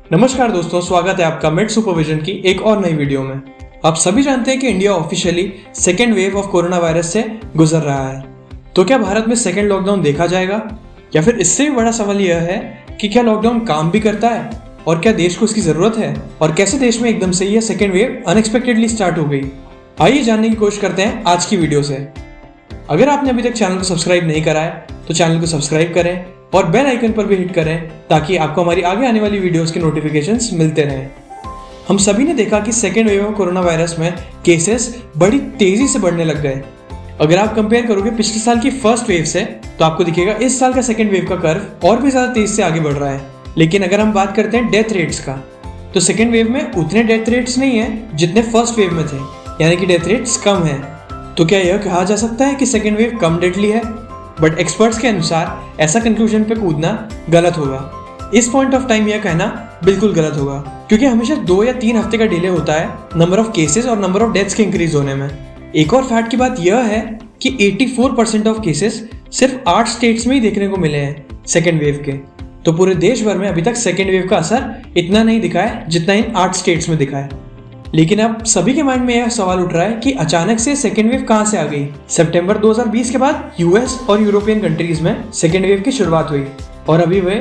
नमस्कार दोस्तों, स्वागत है आपका मिड सुपरविजन की एक और नई वीडियो में। आप सभी जानते हैं कि India officially second wave of corona virus से गुजर रहा है। तो क्या भारत में सेकेंड लॉकडाउन देखा जाएगा, या फिर इससे भी बड़ा सवाल यह है कि क्या लॉकडाउन काम भी करता है और क्या देश को इसकी जरूरत है, और कैसे देश में एकदम से यह सेकेंड वेव अनएक्सपेक्टेडली स्टार्ट हो गई। आइए जानने की कोशिश करते हैं आज की वीडियो से। अगर आपने अभी तक चैनल को सब्सक्राइब नहीं करा है तो चैनल को सब्सक्राइब करें और बेल आइकन पर भी हिट करें ताकि आपको हमारी आगे आने वाली वीडियोस के नोटिफिकेशंस मिलते रहें। हम सभी ने देखा कि second wave of corona virus में केसेस बड़ी तेजी से बढ़ने लग गए। अगर आप कंपेयर करोगे पिछले साल की फर्स्ट वेव से तो आपको दिखेगा इस साल का सेकेंड वेव का कर्व और भी ज्यादा तेज से आगे बढ़ रहा है। लेकिन अगर हम बात करते हैं डेथ रेट्स का, तो सेकेंड वेव में उतने डेथ रेट्स नहीं है जितने फर्स्ट वेव में थे, यानी कि डेथ रेट्स कम है। तो क्या यह कहा जा सकता है कि सेकेंड वेव कम डेडली है? बट एक्सपर्ट्स के अनुसार ऐसा कंक्लूजन पे कूदना गलत होगा। इस पॉइंट ऑफ टाइम यह कहना बिल्कुल गलत होगा, क्योंकि हमेशा 2 या 3 हफ्ते का डिले होता है नंबर ऑफ केसेस और नंबर ऑफ डेथ्स के इंक्रीज होने में। एक और फैक्ट की बात यह है कि 84% ऑफ केसेस सिर्फ 8 स्टेट्स में ही देखने को मिले हैं सेकेंड वेव के। तो पूरे देश भर में अभी तक सेकेंड वेव का असर इतना नहीं दिखा है जितना इन 8 स्टेट्स में दिखा है। लेकिन अब सभी के माइंड में यह सवाल उठ रहा है कि अचानक से सेकेंड वेव कहां से आ गई। सितंबर 2020 के बाद यूएस और यूरोपियन कंट्रीज में सेकेंड वेव की शुरुआत हुई और अभी वे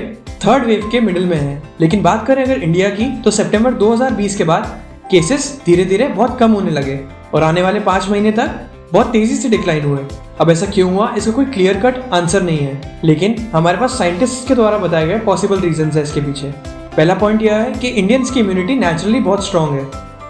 थर्ड वेव के मिडिल में हैं। लेकिन बात करें अगर इंडिया की, तो सितंबर 2020 के बाद केसेस धीरे धीरे बहुत कम होने लगे और आने वाले 5 महीने तक बहुत तेजी से डिक्लाइन हुए। अब ऐसा क्यों हुआ, इसका कोई क्लियर कट आंसर नहीं है, लेकिन हमारे पास साइंटिस्ट के द्वारा बताए गए पॉसिबल रीजन है इसके पीछे। पहला पॉइंट यह है कि इंडियंस की इम्यूनिटी नेचुरली बहुत स्ट्रांग है।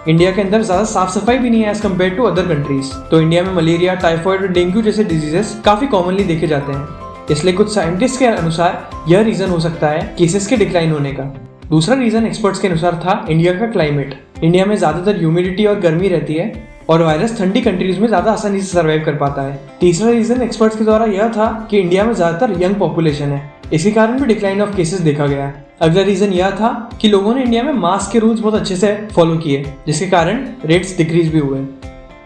इंडिया के अंदर ज्यादा साफ सफाई भी नहीं है as compare to other countries. तो इंडिया में मलेरिया, टाइफाइड और डेंगू जैसे डिजीजेस काफी कॉमनली देखे जाते हैं। इसलिए कुछ साइंटिस्ट के अनुसार यह रीजन हो सकता है केसेस के डिक्लाइन होने का। दूसरा रीजन एक्सपर्ट्स के अनुसार था इंडिया का क्लाइमेट। इंडिया में ज्यादातर ह्यूमिडिटी और गर्मी रहती है और वायरस ठंडी कंट्रीज में ज्यादा आसानी से सर्वाइव कर पाता है। तीसरा रीजन एक्सपर्ट्स के द्वारा यह था कि इंडिया में ज्यादातर यंग पॉपुलेशन है, इसी कारण भी डिक्लाइन ऑफ केसेस देखा गया। अगला रीजन यह था कि लोगों ने इंडिया में मास्क के रूल्स बहुत अच्छे से फॉलो किए, जिसके कारण रेट्स डिक्रीज भी हुए।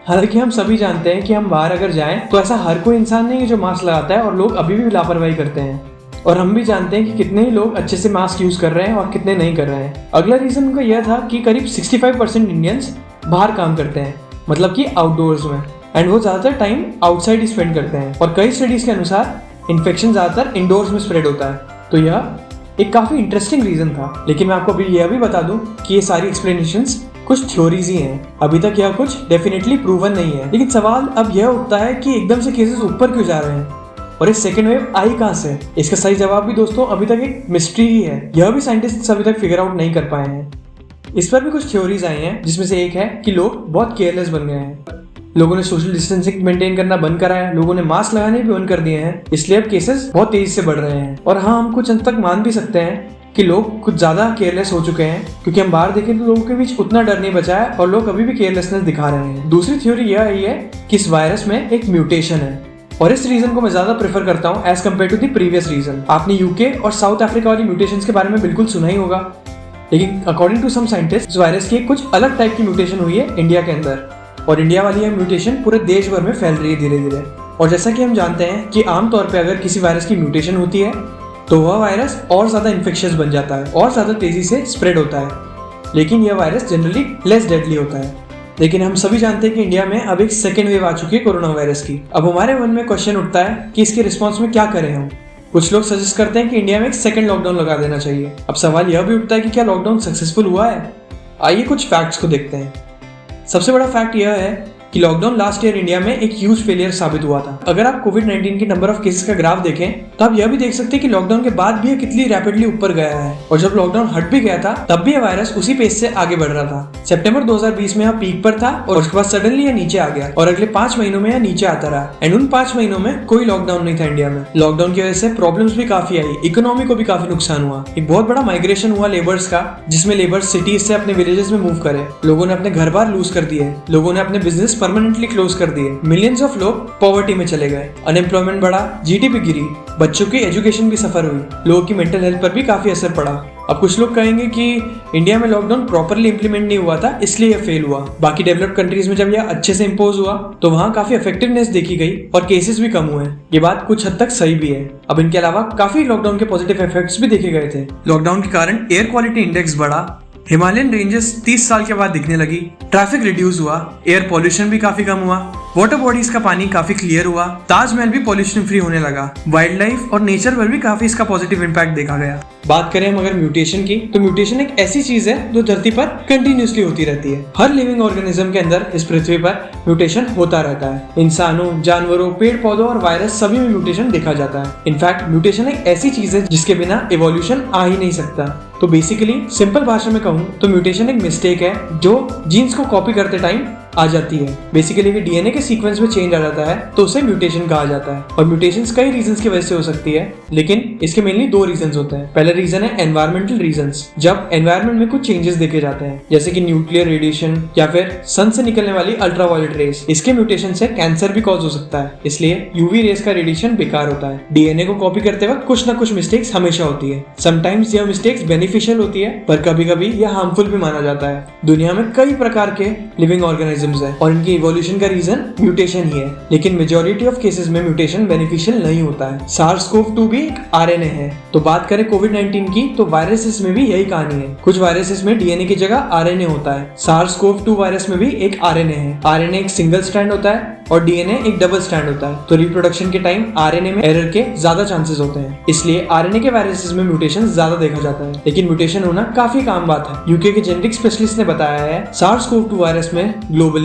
हालांकि हम सभी जानते हैं कि हम बाहर अगर जाएं तो ऐसा हर कोई इंसान नहीं है जो मास्क लगाता है और लोग अभी भी लापरवाही करते हैं। और हम भी जानते हैं कि कितने ही लोग अच्छे से मास्क यूज कर रहे हैं और कितने नहीं कर रहे हैं। अगला रीजन उनका यह था कि करीब 65% इंडियंस बाहर काम करते हैं, मतलब कि आउटडोर्स में, एंड वो ज्यादातर टाइम आउटसाइड स्पेंड करते हैं। और कई स्टडीज के अनुसार इन्फेक्शन ज्यादातर इंडोर्स में स्प्रेड होता है। तो यह एक काफी इंटरेस्टिंग रीजन था। लेकिन मैं आपको अभी यह भी बता दूं कि ये सारी एक्सप्लेनेशंस कुछ थ्योरीज ही हैं। अभी तक यह कुछ डेफिनेटली प्रूवन नहीं है। लेकिन सवाल अब यह उठता है कि एकदम से केसेस ऊपर क्यों जा रहे हैं और इस सेकेंड वेव आई कहां से? इसका सही जवाब भी दोस्तों अभी तक एक मिस्ट्री ही है। यह भी साइंटिस्ट अभी तक फिगर आउट नहीं कर पाए हैं। इस पर भी कुछ थ्योरीज आई हैं, जिसमें से एक है कि लोग बहुत केयरलेस बन गए हैं। लोगों ने सोशल डिस्टेंसिंग मेंटेन करना बंद करा है, लोगों ने मास्क लगाने भी बंद कर दिए हैं, इसलिए अब केसेस बहुत तेजी से बढ़ रहे हैं। और हाँ, हम कुछ हद तक मान भी सकते हैं कि लोग कुछ ज्यादा केयरलेस हो चुके हैं, क्योंकि हम बाहर देखें तो लोगों के बीच उतना डर नहीं बचा है और लोग अभी भी केयरलेसनेस दिखा रहे हैं। दूसरी थ्योरी यह है कि इस वायरस में एक म्यूटेशन है, और इस रीजन को मैं ज्यादा प्रेफर करता हूँ as compare to the previous reason. आपने यूके और साउथ अफ्रीका वाली म्यूटेशन के बारे में बिल्कुल सुना ही होगा, लेकिन अकॉर्डिंग टू सम साइंटिस्ट इस वायरस की कुछ अलग टाइप की म्यूटेशन हुई है इंडिया के अंदर, और इंडिया वाली यह म्यूटेशन पूरे देश भर में फैल रही है धीरे धीरे। और जैसा कि हम जानते हैं कि आमतौर पे अगर किसी वायरस की म्यूटेशन होती है तो वह वायरस और ज्यादा इन्फेक्शियस बन जाता है और ज्यादा तेजी से स्प्रेड होता है, लेकिन यह वायरस जनरली लेस डेडली होता है। लेकिन हम सभी जानते हैं कि इंडिया में अब एक सेकेंड वेव आ चुकी है कोरोना वायरस की। अब हमारे मन में क्वेश्चन उठता है कि इसके रिस्पॉन्स में क्या करें हम। कुछ लोग सजेस्ट करते हैं कि इंडिया में एक सेकेंड लॉकडाउन लगा देना चाहिए। अब सवाल यह भी उठता है कि क्या लॉकडाउन सक्सेसफुल हुआ है? आइए कुछ फैक्ट्स को देखते हैं। सबसे बड़ा फैक्ट यह है कि लॉकडाउन लास्ट ईयर इंडिया में एक ह्यूज फेलियर साबित हुआ था। अगर आप कोविड-19 के नंबर ऑफ केसेस का ग्राफ देखें तो आप यह भी देख सकते हैं कि लॉकडाउन के बाद भी यह कितनी रैपिडली ऊपर गया है, और जब लॉकडाउन हट भी गया था तब भी यह वायरस उसी पेस से आगे बढ़ रहा था। सितंबर 2020 में यह पीक पर था और उसके बाद सडनली यह नीचे आ गया और अगले 5 महीनों में यह नीचे आता रहा। एंड उन 5 महीनों में कोई लॉकडाउन नहीं था इंडिया में। लॉकडाउन की वजह से प्रॉब्लम्स भी काफी आई, इकोनॉमी को भी काफी नुकसान हुआ। एक बहुत बड़ा माइग्रेशन हुआ लेबर्स का, जिसमें लेबर सिटीज से अपने विलेजेस में मूव करे। लोगों ने अपने घर बार लूज कर दिए, लोगों ने अपने बिजनेस परमानेंटली क्लोज कर दिए। मिलियंस ऑफ लोग पॉवर्टी में चले गए, अनएम्प्लॉयमेंट बढ़ा, जीडीपी गिरी, बच्चों की एजुकेशन भी सफर हुई, लोगों की मेंटल हेल्थ पर भी काफी असर पड़ा। अब कुछ लोग कहेंगे कि इंडिया में लॉकडाउन प्रॉपरली इंप्लीमेंट नहीं हुआ था इसलिए यह फेल हुआ। बाकी डेवलप्ड कंट्रीज में जब यह अच्छे से इंपोज हुआ तो वहाँ काफी इफेक्टिवनेस देखी गई और केसेस भी कम हुए। ये बात कुछ हद तक सही भी है। अब इनके अलावा काफी लॉकडाउन के पॉजिटिव इफेक्ट्स भी देखे गए थे। लॉकडाउन के कारण एयर क्वालिटी इंडेक्स बढ़ा, हिमालयन रेंजेस 30 साल के बाद दिखने लगी, ट्रैफिक रिड्यूस हुआ, एयर पॉल्यूशन भी काफी कम हुआ, वाटर बॉडीज का पानी काफी क्लियर हुआ, ताजमहल भी पॉल्यूशन फ्री होने लगा, वाइल्ड लाइफ और नेचर पर भी काफी इसका पॉजिटिव इम्पैक्ट देखा गया। बात करें हम अगर म्यूटेशन की, तो म्यूटेशन एक ऐसी चीज है जो धरती पर कंटिन्यूसली होती रहती है। हर लिविंग ऑर्गेनिज्म के अंदर इस पृथ्वी पर म्यूटेशन होता रहता है। इंसानों, जानवरों, पेड़ पौधों और वायरस सभी में म्यूटेशन देखा जाता है। इनफैक्ट म्यूटेशन एक ऐसी चीज है जिसके बिना इवोल्यूशन आ ही नहीं सकता। तो बेसिकली सिंपल भाषा में कहूँ तो म्यूटेशन एक मिस्टेक है जो जीन्स को कॉपी करते टाइम आ जाती है। बेसिकली डीएनए के सीक्वेंस में चेंज आ जाता है तो उसे म्यूटेशन कहा जाता है। और म्यूटेशंस कई रीजंस की वजह से हो सकती है, लेकिन इसके मेनली दो रीजंस होते हैं। पहला रीजन है एनवायरमेंटल रीजंस, जब एनवायरमेंट में कुछ चेंजेस देखे जाते हैं जैसे कि न्यूक्लियर रेडिएशन या फिर सन से निकलने वाली अल्ट्रावायलेट रेस। इसके म्यूटेशन से कैंसर भी कॉज हो सकता है, इसलिए यूवी रेस का रेडिएशन बेकार होता है। डीएनए को कॉपी करते वक्त कुछ ना कुछ मिस्टेक्स हमेशा होती है। समटाइम्स यह मिस्टेक्स बेनिफिशियल होती है पर कभी कभी यह हार्मफुल भी माना जाता है। दुनिया में कई प्रकार के लिविंग ऑर्गेनिजम्स हैं और इनकी इवोल्यूशन का रीजन म्यूटेशन ही है, लेकिन मेजॉरिटी ऑफ केसेस में म्यूटेशन बेनिफिशियल नहीं होता है। SARS-CoV-2 भी एक आरएनए है। तो बात करें कोविड-19 की, तो वायरसेस में भी यही कहानी है। कुछ वायरसेस में डीएनए की जगह आरएनए होता है। SARS-CoV-2 वायरस में भी एक आरएनए है। आरएनए एक सिंगल स्ट्रैंड होता है और डीएनए एक डबल स्ट्रैंड होता है। तो रिप्रोडक्शन के टाइम आरएनए में एरर के ज्यादा चांसेस होते हैं, इसलिए आरएनए के वायरसेस में म्यूटेशन ज्यादा देखा जाता है। लेकिन म्यूटेशन होना काफी काम बात है। यूके के जेनेटिक स्पेशलिस्ट ने बताया है SARS-CoV-2 वायरस में ग्लोबली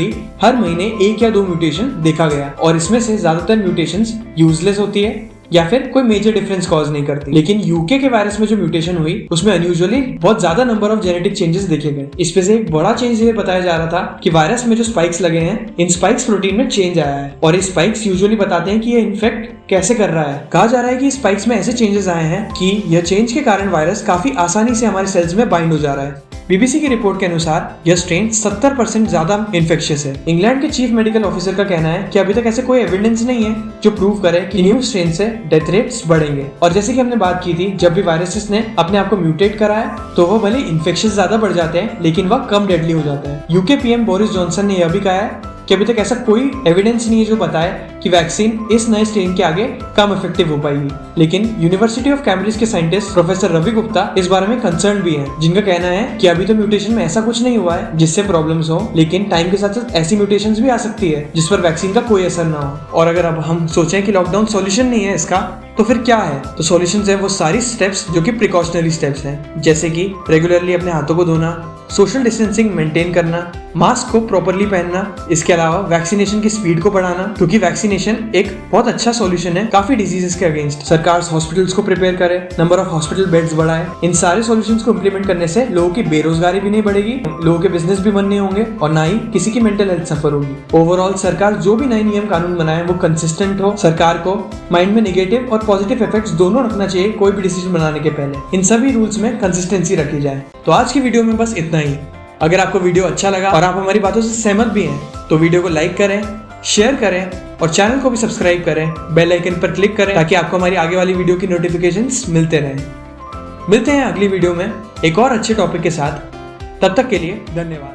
हर महीने 1 या 2 म्यूटेशन देखा गया और इसमें से ज्यादातर म्यूटेशंस यूजलेस होती है या फिर कोई मेजर डिफरेंस कॉज नहीं करती। लेकिन यूके के वायरस में जो म्यूटेशन हुई उसमें अनयूजुअली बहुत ज्यादा नंबर ऑफ जेनेटिक चेंजेस देखे गए। इसमें से एक बड़ा चेंज ये बताया जा रहा था कि वायरस में जो स्पाइक्स लगे हैं, इन स्पाइक्स प्रोटीन में चेंज आया है और ये स्पाइक्स यूजुअली बताते हैं कि ये इन्फेक्ट कैसे कर रहा है। कहा जा रहा है कि स्पाइक्स में ऐसे चेंजेस आए हैं कि यह चेंज के कारण वायरस काफी आसानी से हमारे सेल्स में बाइंड हो जा रहा है। बीबीसी की रिपोर्ट के अनुसार यह स्ट्रेन 70% ज्यादा इन्फेक्शियस है। इंग्लैंड के चीफ मेडिकल ऑफिसर का कहना है कि अभी तक ऐसे कोई एविडेंस नहीं है जो प्रूव करे कि न्यू स्ट्रेन से डेथ रेट्स बढ़ेंगे। और जैसे कि हमने बात की थी, जब भी वायरसेस ने अपने आप को म्यूटेट करा है तो वो भले इन्फेक्शन ज्यादा बढ़ जाते हैं लेकिन वह कम डेडली हो जाते हैं। यूके पीएम बोरिस जॉनसन ने यह भी कहा है कि अभी तक ऐसा कोई एविडेंस नहीं है जो बताए कि वैक्सीन इस नए स्ट्रेन के आगे कम इफेक्टिव हो पाएगी। लेकिन यूनिवर्सिटी ऑफ कैम्ब्रिज के साइंटिस्ट प्रोफेसर रवि गुप्ता इस बारे में कंसर्न भी हैं, जिनका कहना है कि अभी तो म्यूटेशन में ऐसा कुछ नहीं हुआ है जिससे प्रॉब्लम्स हो, लेकिन टाइम के साथ साथ ऐसी म्यूटेशंस भी आ सकती है जिस पर वैक्सीन का कोई असर ना हो। और अगर अब हम सोचें कि लॉकडाउन सॉल्यूशन नहीं है इसका, तो फिर क्या है? तो सॉल्यूशंस है वो सारी स्टेप्स जो कि प्रिकॉशनरी स्टेप्स हैं, जैसे कि रेगुलरली अपने हाथों को धोना, सोशल डिस्टेंसिंग मेंटेन करना, मास्क को प्रॉपरली पहनना, इसके अलावा वैक्सीनेशन की स्पीड को बढ़ाना, क्योंकि वैक्सीनेशन एक बहुत अच्छा सॉल्यूशन है काफी डिजीजेस के अगेंस्ट। सरकार हॉस्पिटल्स को प्रिपेयर करे, नंबर ऑफ हॉस्पिटल बेड्स बढ़ाए। इन सारे सॉल्यूशंस को इम्प्लीमेंट करने से लोगों की बेरोजगारी भी नहीं बढ़ेगी, लोगों के बिजनेस भी बंद नहीं होंगे और ना ही किसी की मेंटल हेल्थ सफर होगी। ओवरऑल सरकार जो भी नए नियम कानून बनाए वो कंसिस्टेंट हो। सरकार को माइंड में नेगेटिव और पॉजिटिव इफेक्ट्स दोनों रखना चाहिए कोई भी डिसीजन बनाने के पहले। इन सभी रूल्स में कंसिस्टेंसी रखी जाए। तो आज की वीडियो में बस इतना ही। अगर आपको वीडियो अच्छा लगा और आप हमारी बातों से सहमत भी हैं तो वीडियो को लाइक करें, शेयर करें और चैनल को भी सब्सक्राइब करें। बेल आइकन पर क्लिक करें ताकि आपको हमारी आगे वाली वीडियो की नोटिफिकेशंस मिलते रहें। मिलते हैं अगली वीडियो में एक और अच्छे टॉपिक के साथ। तब तक के लिए धन्यवाद।